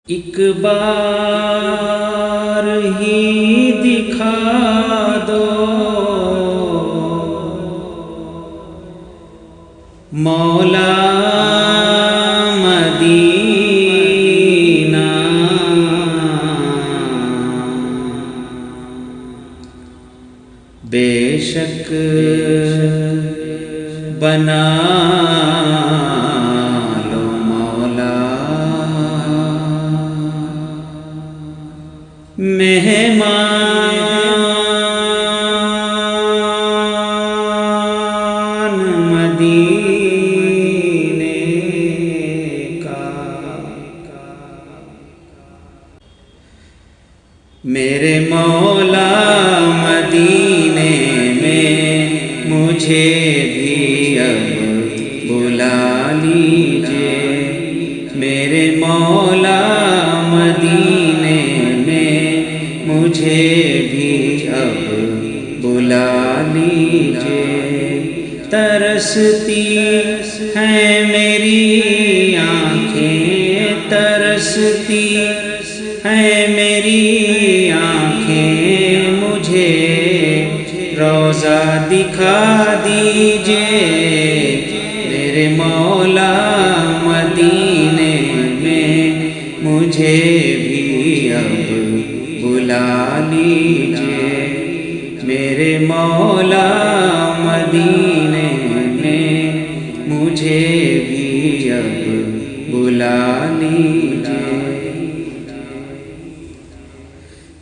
ایک بار ہی دکھا دو مولا مدینہ، بے شک بنا لو مولا مہمان مدینے کا۔ میرے مولا مدینے میں مجھے بھی اب بلا لیجئے، میرے مولا مدینے میں مجھے بھی اب بلا لیجئے۔ ترستی ہیں میری آنکھیں، ترستی ہیں میری آنکھیں، مجھے روضہ دکھا دیجئے، میرے مولا مدینے میں مجھے بھی اب بلا لیجئے، میرے مولا مدینے میں مجھے بھی اب بلا لیجئے۔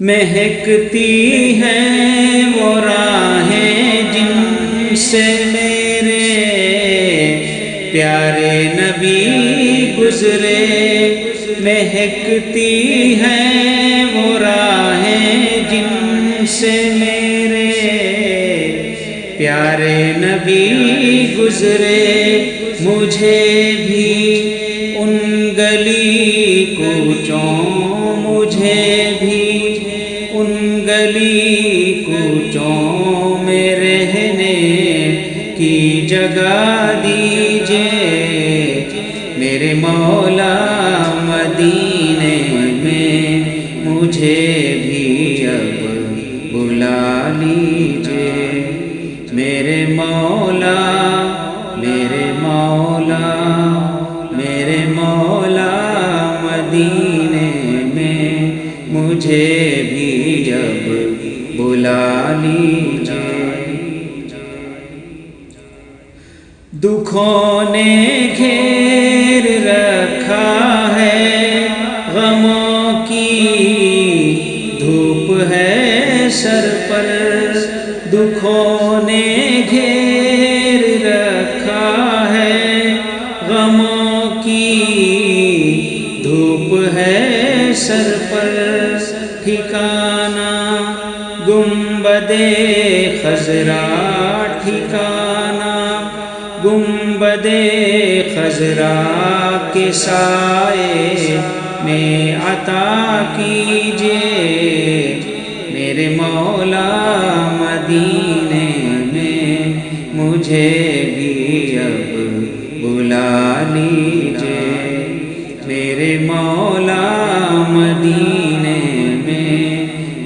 مہکتی ہیں وہ راہیں جن سے میرے پیارے نبی گزرے، مہکتی ہیں وہ راہیں جن سے میرے پیارے نبی گزرے، مجھے بھی ان گلی کوچوں، مجھے بھی ان گلی کوچوں میں رہنے کی جگہ دیجئے، میرے مولا مدینے میں مجھے بھی اب بلا لیجئے، میرے مولا میرے مولا میرے مولا مدینے میں مجھے بھی اب بلا لیجئے۔ دکھوں نے گھیر رکھا ہے، غموں کی دھوپ ہے سر پر، دکھوں نے گھیر رکھا ہے، غموں کی دھوپ ہے سر پر، ٹھکانہ گنبد خضرا، ٹھکانہ گنبد خضرا کے سائے میں عطا کیجئے، میرے مولا مدینے میں مجھے بھی اب بلا لیجئے، میرے مولا مدینے میں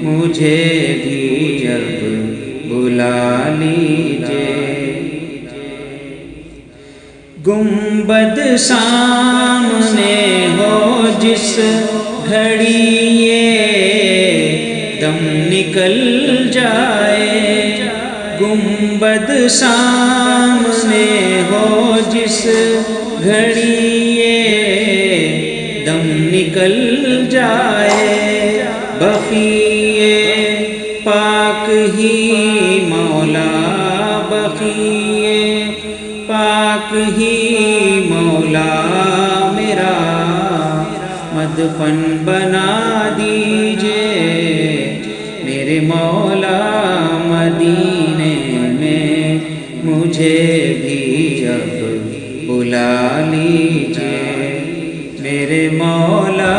مجھے بھی اب بلا لیجئے۔ گنبد سامنے ہو جس گھڑی یہ دم نکل جائے، گنبد سامنے ہو جس گھڑی یہ دم نکل جائے، بقیے پاک ہی مولا، بقیے پاک ہی مولا میرا مدفن بنا دیجئے، میرے مولا مدینے میں مجھے بھی اب بلا لیجئے، میرے مولا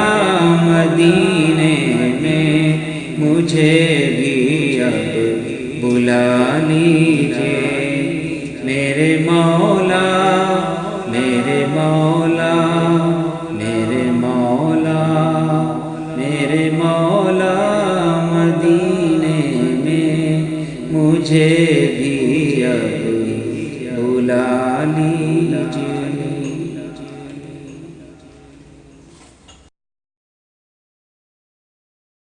مدینے میں مجھے بھی اب بلا لیجئے، میرے مولا میرے مولا میرے مولا میرے مولا مدینے میں مجھے بھی اب بلا لیجیے۔